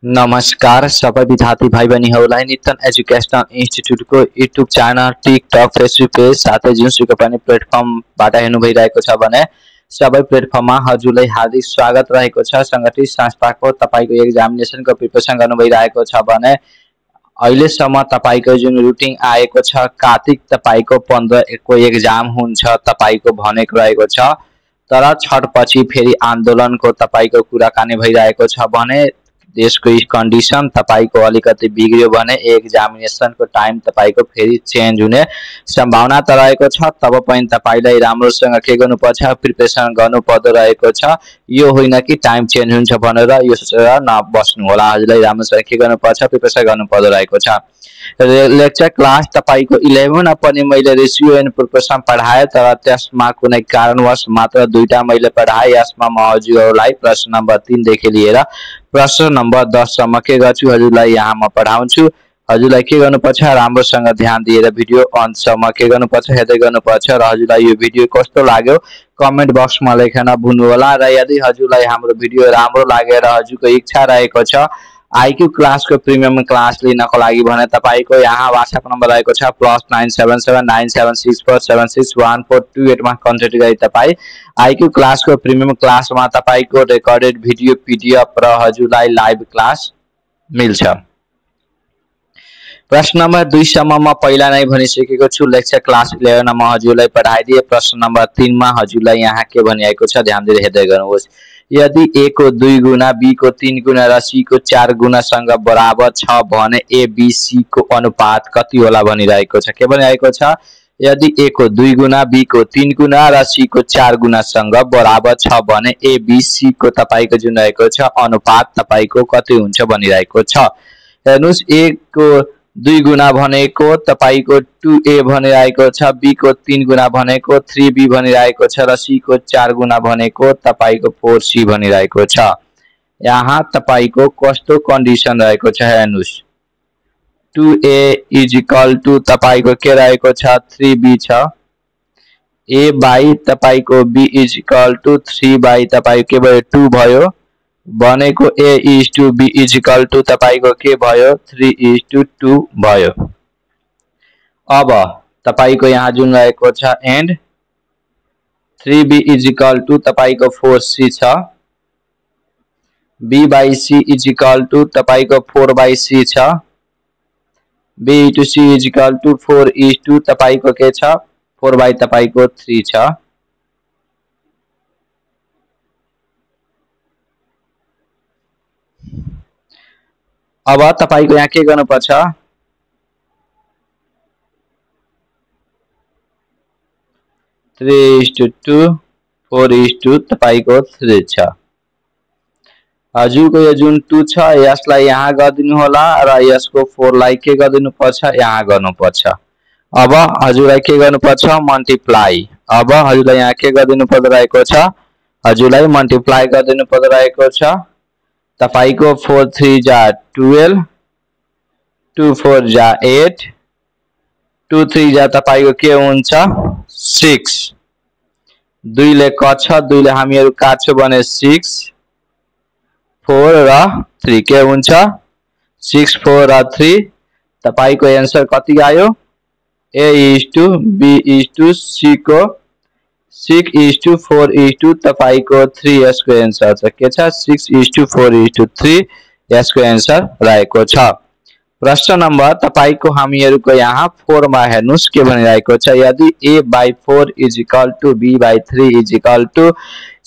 नमस्कार सबै विद्यार्थी भाइ बहिनीहरूलाई नितन एजुकेशनल इन्स्टिट्युटको YouTube channel, TikTok, Facebook page साथै जुनसुकै पनि प्लेटफर्मबाट हेर्नु भइरहेको छ भने सबै प्लेटफर्ममा हजुरलाई हार्दिक स्वागत रहेको छ। सङ्गठित संस्थाको तपाईँको एक्जामिनेसनको प्रिपरेसन गर्नु भइरहेको छ भने अहिलेसम्म तपाईँको जुन रुटिन आएको छ, कार्तिक तपाईँको 15 को एक्जाम हुन्छ तपाईँको भनेको रहेको छ। तर छठपछि फेरि आन्दोलनको तपाईँको कुराकानी भइरहेको छ भने देशको कन्डिसन तपाईँको अलिकति बिग्रियो भने एक्जामिनेसनको टाइम तपाईँको फेरि चेन्ज हुने सम्भावना त रहेको छ। तब पनि तपाईँलाई राम्रोसँग के गर्नुपर्छ, प्रिपरेसन गर्नुपर्दो रहेको छ। यो होइन कि टाइम चेन्ज हुन्छ भनेर यो सोचेर नबस्नु होला। हजुरलाई राम्रोसँग के गर्नुपर्छ, प्रिपरेसन गर्नुपर्दो रहेको छ। लेक्चर क्लास तपाईँको 11 पनि मैले रेसियो एन्ड प्रोपोर्सन पढाएँ, तर त्यसमा कुनै कारणवश मात्र 2टा मैले पढाएँ। यसमा म हजुरहरूलाई प्रश्न नम्बर 3 देखि लिएर प्रश्न नम्बर 10 सम्म के गर्छु, हजुरलाई यहाँ म पढाउँछु। हजुरलाई के गर्नुपर्छ, राम्रोसँग ध्यान दिएर भिडियो अन्तसम्म के गर्नुपर्छ, हेर्दै गर्नुपर्छ। र हजुरलाई यो भिडियो कस्तो लाग्यो कमेन्ट बक्समा लेख्न नभुल्नु होला। र यदि हजुरलाई हाम्रो भिडियो राम्रो लागेर हजुरको इच्छा रहेको छ आईक्यू क्लासको प्रिमियम क्लास लिनको लागि भने तपाईँको यहाँ व्हाट्सएप नम्बर रहेको छ +9779764761428 मा कन्ट्याक्ट गरी तपाईँ आईक्यू क्लासको प्रिमियम क्लासमा तपाईँको रेकर्डेड भिडियो, पीडीएफ र हजुरलाई लाइभ क्लास मिल्छ। प्रश्न नम्बर 2 सम्म म पहिला नै भनिसकेको छु। लेक्चर क्लास 11 मा हजुरलाई पढाइदिए। प्रश्न नम्बर 3 मा हजुरलाई यहाँ के भनिएको छ ध्यान दिएर हेर्दै गर्नुहोस्। यदि a को 2 गुना, b को 3 गुना र c को 4 गुनासँग बराबर छ भने a b c को अनुपात कति होला भनिरहेको छ। के भनिरहेको छ, यदि a को 2 गुना, b को 3 गुना र c को 4 गुनासँग बराबर छ भने a b c को तपाईको जुन रहेको छ अनुपात तपाईको कति हुन्छ भनिरहेको छ। हेर्नुस्, a को 2 गुना भनेको तपाईको 2a भनिरहेको छ, b को 3 गुना भनेको 3b भनिरहेको छ र c को 4 गुना भनेको तपाईको 4c भनिरहेको छ। यहाँ तपाईको कस्तो कन्डिसन रहेको छ हेर्नुस्, 2a = तपाईको के रहेको छ 3b छ, a बाइ तपाईको b = 3 बाइ तपाईको के भयो 2 भयो भनेको a b = तपाईको के भयो 3:2 भयो। अब तपाईको यहाँ जुन रहेको छ एन्ड 3b = तपाईको 4c छ, b बाइ c = तपाईको 4/c छ, b * c = 4:2 तपाईको के छ 4/3 छ। अब तपाईको यहाँ के गर्नुपर्छ, 3:2 4:2 तपाईको 3 छ। हजुरको यो जुन 2 छ यसलाई यहाँ गर्दिनु होला र यसको 4 लाई के गर्दिनु पर्छ यहाँ गर्नुपर्छ। अब हजुरलाई के गर्नुपर्छ मल्टिप्लाई। अब हजुरलाई यहाँ के गर्दिनु पर्दो रहेको छ, हजुरलाई मल्टिप्लाई गर्दिनु पर्दो रहेको छ। तपाईको 4 3 जा 12, 2 4 जा 8, 2 3 जा तपाईको के हुन्छ 6, 2 ले कट्छ, 2 ले हामीहरु काट्छौं भने 6, 4 र 3 के हुन्छ 6 4 र 3 तपाईको आन्सर कति आयो, a:b:c को 6:4:2 तपाईको 3 यसको आन्सर छ के छ 6:4:3 यसको आन्सर रहेको छ। प्रश्न नम्बर तपाईको हामीहरुको यहाँ 4 मा हेर्नुस् के भनिरहेको छ, यदि a/4 = b/3 =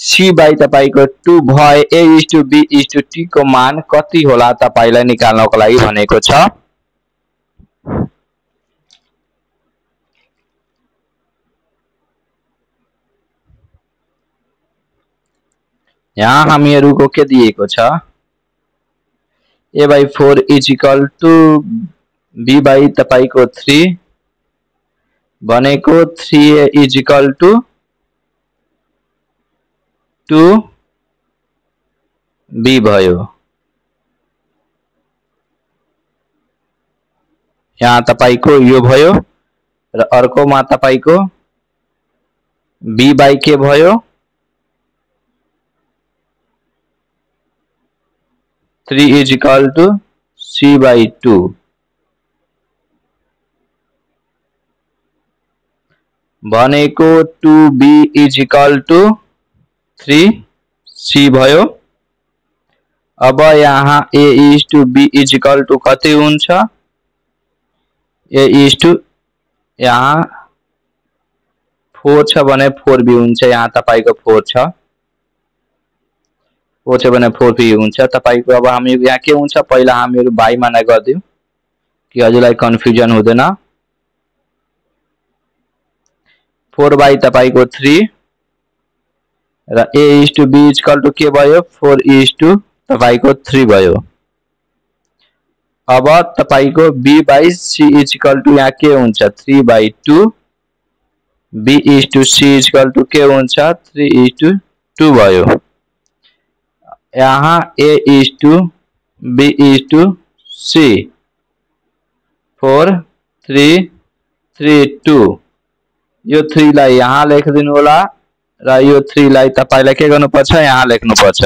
c/ तपाईको 2 भए a:b:t को मान कति होला तपाईलाई निकाल्नको लागि भनेको छ। यहाँ हामीहरुको के दिएको छ, a/4 = b/ तपाईको 3 भनेको 3a = 2b भयो। यहाँ तपाईको यो भयो र अर्कोमा तपाईको b/ के भयो 3 is equal to c/2 भनेको 2b is equal to 3c भयो। अब यहाँ a is to b is equal to कति हुन्छ? a is to यहाँ 4 छ भने 4b हुन्छ। यहाँ तपाईको 4 छ, 4 छ भने 4b हुन्छ तपाईको। अब हामी यहाँ के हुन्छ पहिला हामीहरु बाइ माना गर्दियौ कि हजुरलाई कन्फ्युजन हुँदैन। 4 तपाईको 3 र a is to b is equal to के भयो? 4 is to तपाईको 3 भयो। अब तपाईको b/c is equal to यहाँ के हुन्छ? 3/2 b is to c is equal to के हुन्छ? 3 is to 2 भयो। यहाँ a is to b is to c 4 3 3 2 यो 3 लाई यहाँ लेखिदिनु होला र यो 3 लाई तपाईलाई के गर्नु पर्छ? यहाँ लेख्नु पर्छ।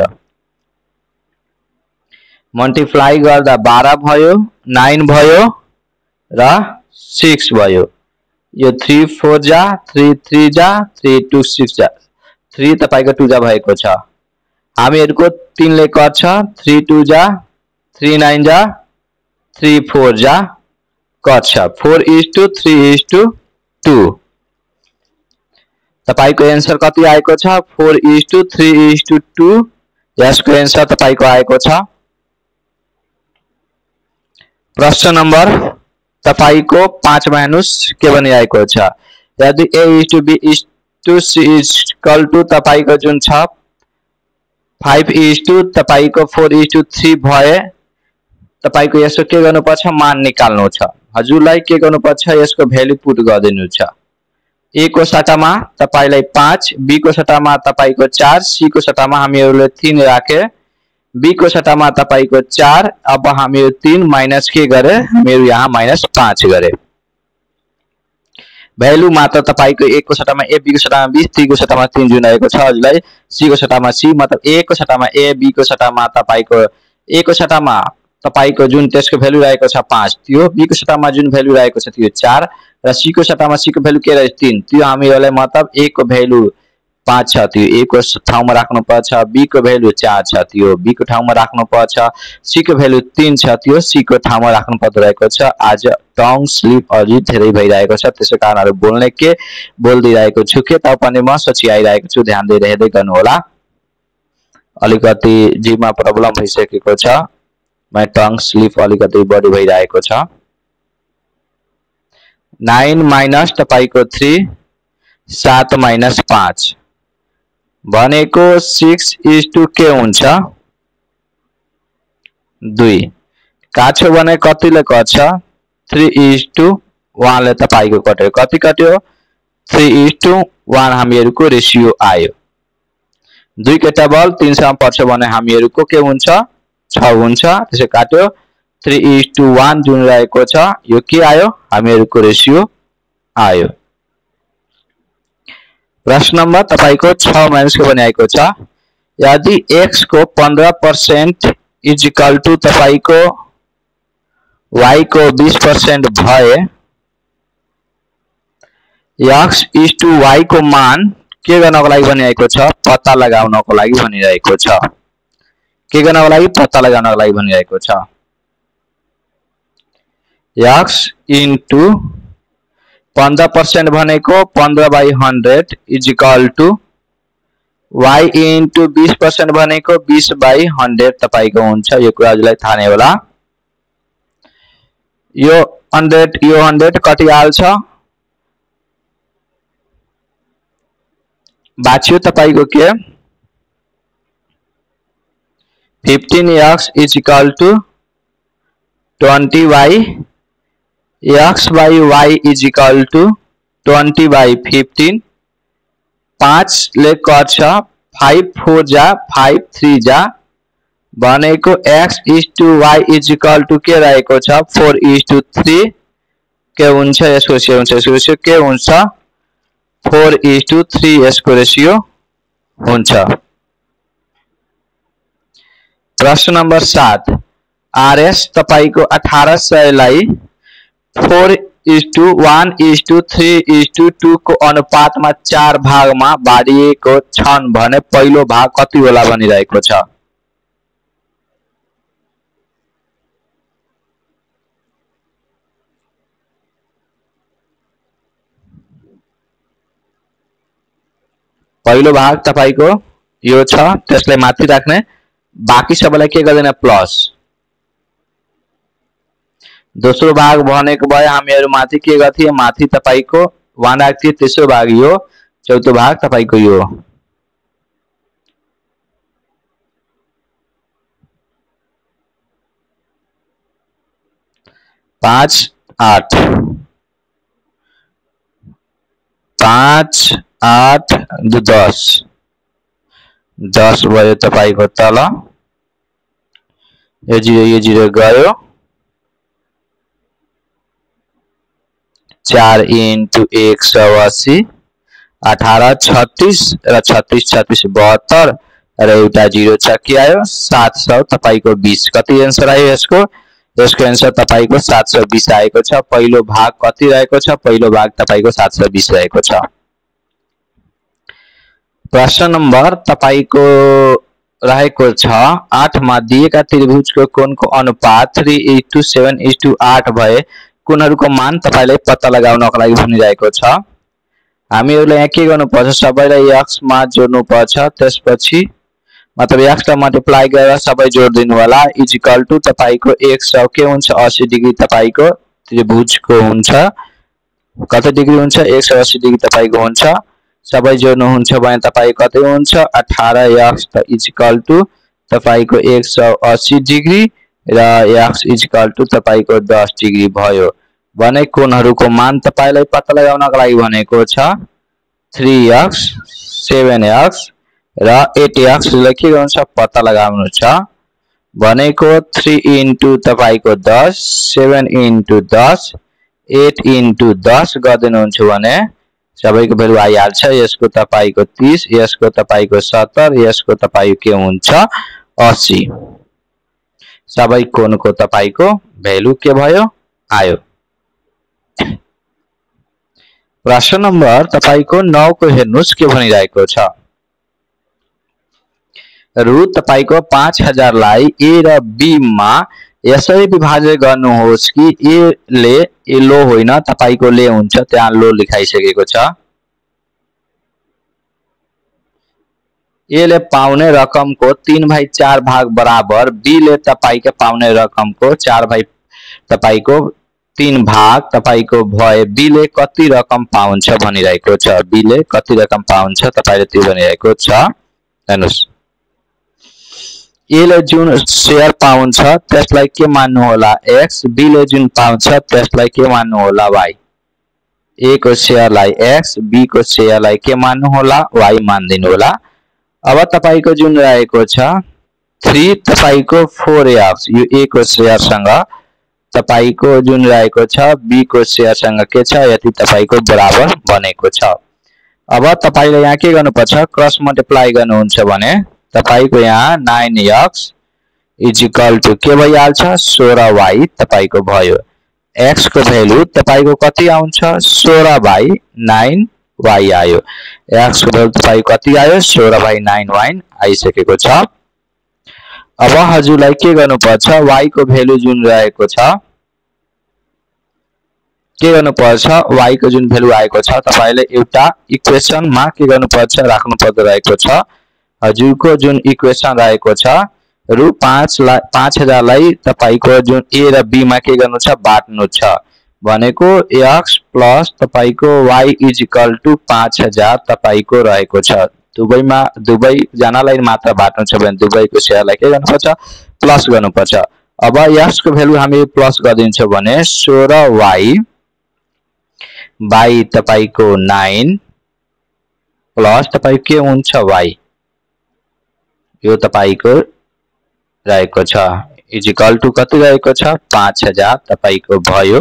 मल्टिप्लाई गर्दा 12 भयो, 9 भयो र 6 भयो। यो 3 4 जा 3 3 जा 3 2 6 जा 3 तपाईको 2 जा भएको छ। हामीहरुको 3 ले गर्छ 3 2 जा 3 9 जा 3 4 जा गर्छ। 4 is to 3 is to 2 तपाईको आन्सर कति आएको छ? 4 is to 3 is to 2 यसको आन्सर तपाईको आएको छ। प्रश्न नम्बर तपाईको 5 मा हेर्नुस् के भनिरहेको छ? यदि a is to b is to c is equal to तपाईको जुन छ 5 is to तपाईको 4 is to 3 भए तपाईको यसको के गर्नुपर्छ? मान निकाल्नु छ। हजुरलाई के गर्नुपर्छ? यसको भ्यालु पुट गरिदिनु छ। a को सट्टामा तपाईलाई 5, b को सट्टामा तपाईको 4, c को सट्टामा हामीहरुले 3 राखे, b को सट्टामा तपाईको 4। अब हामीहरु 3 माइनस के गरे? हामीहरु यहाँ -5 गरे। भ्यालु मात्र तपाईको a को सट्टामा a, b को सट्टामा b, c को सट्टामा 3 जुन आएको छ हजुरलाई c को सट्टामा c मतलब a को सट्टामा a, b को सट्टामा तपाईको a को सट्टामा तपाईको जुन त्यसको भ्यालु रहेको छ 5 त्यो, b को सट्टामा जुन भ्यालु रहेको छ त्यो 4 र c को सट्टामा c को भ्यालु के रह्यो? 3 त्यो हामीहरुलाई मतलब a को भ्यालु 5 छ त्यो a को ठाउँमा राख्नु पर्छ, b को भ्यालु 4 छ त्यो b को ठाउँमा राख्नु पर्छ, c को भ्यालु 3 छ त्यो c को ठाउँमा राख्नु पर्दो रहेको छ। आज टङ स्लिप अलि धेरै भइरहेको छ त्यसै कारणहरु बोल्ने के बोल्दिरहेको छु के तपाईले म सोचिआइरहेको छु, ध्यान दिएर हेर्दै गर्नु होला। अलिकति जिउमा प्रब्लम भइसकेको छ, my tongue slip अलिकति बढी भइरहेको छ। 9 माइनस तपाईको 3 7 माइनस 5 भनेको 6 is to के हुन्छ? 2 काट्यो भने कतिले कट्छ? 3 is to 1 ले तपाईको कट्यो। कति कट्यो? 3 is to 1 हामीहरुको रेशियो आयो। 2 के टेबल 3 सम्म पर्छ भने हामीहरुको के हुन्छ? 6 हुन्छ। त्यसै काट्यो 3 is to 1 जुन रहेको छ यो के आयो? हामीहरुको रेशियो आयो। प्रश्न नम्बर तपाईको 6 माइनस के बनाएको छ? यदि x को 15% is equal to तपाईको y को 20% भए x is to y को मान के गर्नको लागि भनिएको छ? पत्ता लगाउनको लागि भनिरहेको छ। के गर्नको लागि? पत्ता लगाउनको लागि भनिरहेको छ। x into 15% भनेको 15/100 is equal to y into 20% भनेको 20/100 तपाईको हुन्छ। यो कुरा हजुरलाई थाहा नै होला। यो 100 कटिहाल्छ बाँच्यो तपाईको के? 15x is equal to 20y x by y is equal to 20/15 5 ले गर्छ 5 4 जा 5 3 जा भनेको x is to y is equal to के रहेको छ? 4 is to 3 के हुन्छ? यसको रेशियो हुन्छ। यसको रेशियो के हुन्छ? 4 is to 3 यसको रेशियो हुन्छ। प्रश्न नंबर 7 RS तपाईको 1800 लाई 4:1:3:2 को अनुपातमा 4 भागमा बाँडिएको छन् भने पहिलो भाग कति होला भनिरहेको छ। पहिलो भाग तपाईको यो छ, त्यसलाई माथि राख्ने, बाकी सबैलाई के गर्दैन प्लस। दोस्रो भाग भनेको भए हामीहरु माथि के गर्थे, माथि तपाईको 1 राख्थे, तेस्रो भाग यो, चौथो भाग तपाईको यो। 5 8 5 8 10 10 भयो तपाईको तल, यो 0 गयो, 4 × 180 18 36 र 36 36 72 र एउटा 0 छ, के आयो 700 तपाईको 20। कति आन्सर आयो यसको? यसको आन्सर तपाईको 720 आएको छ। पहिलो भाग कति रहेको छ? पहिलो भाग तपाईको 720 रहेको छ। प्रश्न नम्बर तपाईको रहेको छ 8 मा दिएका त्रिभुजको कोणको अनुपात 3:7:8 भए कोणहरुको मान तपाईलाई पत्ता लगाउनको लागि भनिरहेको छ। हामीहरुले यहाँ के गर्नुपर्छ, सबैलाई x मा जोड्नु पर्छ, त्यसपछि मतलब x लाई मल्टिप्लाई गरेर सबै जोड दिनु होला, इक्वल टु तपाईको 100 के हुन्छ 80 डिग्री तपाईको त्रिभुजको हुन्छ। कति डिग्री हुन्छ? 180 डिग्री तपाईको हुन्छ। सबै जोड्नु हुन्छ भने तपाईको कति हुन्छ 18x इक्वल टु तपाईको 180 डिग्री र x इक्वल टु तपाईको 10 डिग्री भयो। भने कोणहरुको मान तपाईलाई पत्ता लगाउनको लागि भनेको छ 3x 7x र 8x लाई के गर्नु छ पत्ता लगाउनु छ भनेको 3 × तपाईको 10 7 × 10 8 × 10 गर्दिनु हुन्छ भने सबैको भ्यालु आइहाल्छ। यसको तपाईको 30, यसको तपाईको 70, यसको तपाईको के हुन्छ 80। सबै कोणको तपाईको भ्यालु के भयो आयो। प्रश्न नम्बर तपाईको 9 को हेर्नुस् के भनिरहेको छ। रु तपाईको 5000 लाई ए र बी मा यसरी विभाजन गर्नुहोस् कि ए ले ए लो होइन तपाईको ले हुन्छ, त्यहाँ लो लेखाइसकेको छ। ए ले पाउने रकमको 3/4 भाग बराबर बी ले तपाईको पाउने रकमको 4/3 भाग तपाईको भए बी ले कति रकम पाउँछ भनिरहेको छ। बी ले कति रकम पाउँछ तपाईले त्यो भनिरहेको छ। हेर्नुस्, ए ले जुन शेयर पाउँछ त्यसलाई के मान्नु होला x, बी ले जुन पाउँछ त्यसलाई के मान्नु होला y। ए को शेयरलाई x, बी को शेयरलाई के मान्नु होला y मान्दिनु होला। अब तपाईको जुन रहेको छ 3 तपाईको 4x, यो ए को शेयर सँग तपाईको जुन रहेको छ बी को शेयर सँग के छ यति तपाईको बराबर बनेको छ। अब तपाईले यहाँ के गर्नुपर्छ क्रस मल्टिप्लाई गर्नुहुन्छ भने तपाईको यहाँ 9x इक्वल टु के भइहाल्छ 16y तपाईको भयो। x को भ्यालु तपाईको कति आउँछ 16/9y आयो। x को भ्यालु तपाईको कति आयो 16/9y आइसकेको छ। अब हजुरलाई के गर्नुपर्छ y को भ्यालु जुन रहेको छ के गर्नुपर्छ y को जुन भ्यालु आएको छ तपाईले एउटा इक्वेसन मा के गर्नुपर्छ राख्नु पर्दो रहेको छ। हजुरको जुन इक्वेसन रहेको छ रु 5000 लाई तपाईको जुन ए र बी मा के गर्नु छ बाट्नु छ भनेको x प्लस तपाईको y इक्वल टु 5000 तपाईको रहेको छ। दुबईमा दुबई जनालाई मात्र बाट्नु छ भने दुबईको शेयरलाई के गर्नुपर्छ प्लस गर्नुपर्छ। अब x को भ्यालु हामी प्लस गरिदिन्छौं भने 16y बाइ तपाईको 9 प्लस तपाईको के हुन्छ y, यो तपाईको रहेको छ इक्वल टु कति रहेको छ 5000 तपाईको भयो।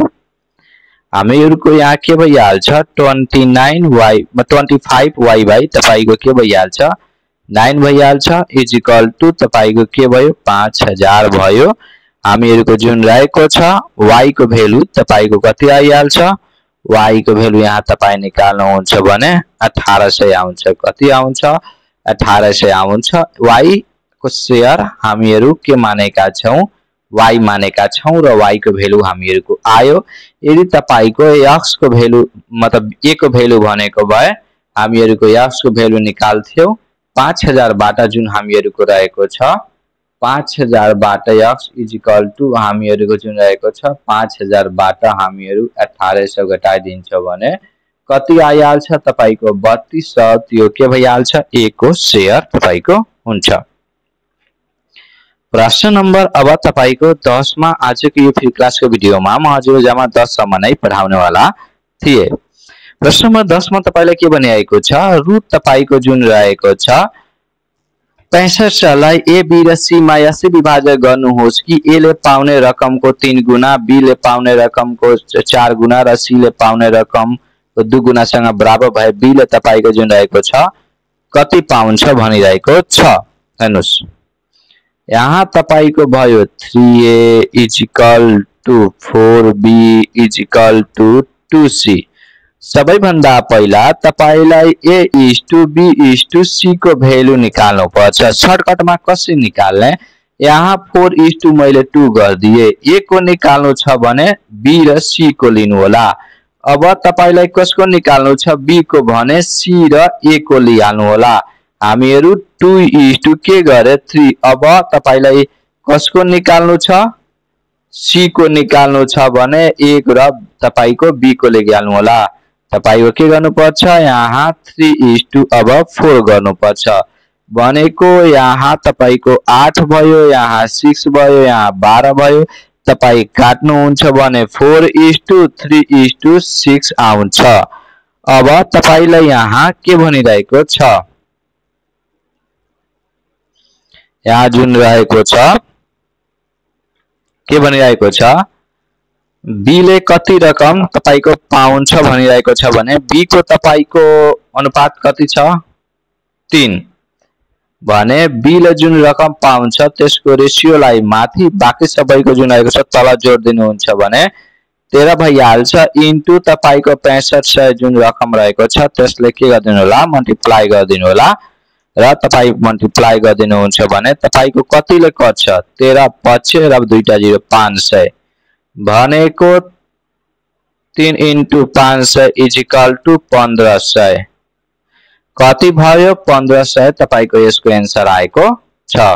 हामीहरुको यहाँ के भइहाल्छ 25y बाइ तपाईको के भइहाल्छ 9 भइहाल्छ इज इक्वल टु तपाईको के भयो 5000 भयो। हामीहरुको जुन रहेको छ y को भ्यालु तपाईको कति आइहाल्छ y को भ्यालु यहाँ तपाई निकाल्नुहुन्छ भने 1800 आउँछ। कति आउँछ 1800 आउँछ। y को शेयर हामीहरु के मानेका छौं y मानेका छौं र y को भ्यालु हामीहरुको आयो। यदि तपाईको x को भ्यालु मतलब a को भ्यालु भनेको भए हामीहरुको x को भ्यालु निकाल्थ्यौ 5000 बाट जुन हामीहरुको रहेको छ 5000 बाट x इज इक्वल टु हामीहरुको जुन रहेको छ 5000 बाट हामीहरु 1800 घटाइदिन्छौ भने कति आइहाल्छ तपाईको 3200। त्यो के भइहाल्छ a को शेयर तपाईको हुन्छ। प्रश्न नंबर अब तपाईको 10 मा आजको यो फ्री क्लास को भिडियोमा म हजुर जम्मा 10 सम्म नै पढाउने वाला थिए। प्रश्न नंबर 10 मा तपाईलाई के भनिएको छ रुट तपाईको जुन रहेको छ 65 लाई a b र c मा यसै विभाजन गर्नुहोस् कि a ले पाउने रकमको 3 गुना b ले पाउने रकमको 4 गुना र c ले पाउने रकमको 2 गुना सँग बराबर भए b ले तपाईको जुन रहेको छ कति पाउँछ भनिरहेको छ। हेर्नुस् यहाँ तपाईको भयो 3a is equal to 4b is equal to 2c। सबैभन्दा पहिला तपाईलाई a is to b is to c को भ्यालु निकाल्नु पर्छ। सर्टकटमा कसरी निकाल्ने यहाँ 4 is to मैले 2 गर्दिए a को निकाल्नु छ भने b र c को लिनु होला। अब तपाईलाई कसको निकाल्नु छ b को भने c र a को लिहाल्नु होला। हामीहरु 2 is to के गरे 3। अब तपाईलाई कसको निकाल्नु छ c को निकाल्नु छ भने 1 र तपाईको b को लिहाल्नु होला। तपाईको के गर्नुपर्छ यहाँ 3 is to अब 4 गर्नुपर्छ भनेको यहाँ तपाईको 8 भयो यहाँ 6 भयो यहाँ 12 भयो। तपाई काट्नुहुन्छ भने 4 is to 3 is to 6 आउँछ। अब तपाईलाई यहाँ के भनिरहेको छ यहाँ जुन रहेको छ के भनिरहेको छ b ले कति रकम तपाईको पाउँछ भनिरहेको छ भने b को तपाईको अनुपात कति छ 3 भने b ले जुन रकम पाउँछ त्यसको रेशियोलाई माथि बाकी सबैको जुन रहेको छ तल जोड दिनुहुन्छ भने 13 भइहाल्छ इन्टु तपाईको 6500 जुन रकम रहेको छ त्यसले के गर्दिनु होला मल्टिप्लाई गर्दिनु होला र तपाई मल्टिप्लाई गर्दिनुहुन्छ भने तपाईको कतिले कट्छ 13 5 र 2 टा 0 500 भनेको 3 into 500 is equal to 1500 कति भयो 1500 तपाईको यसको आन्सर आएको छ।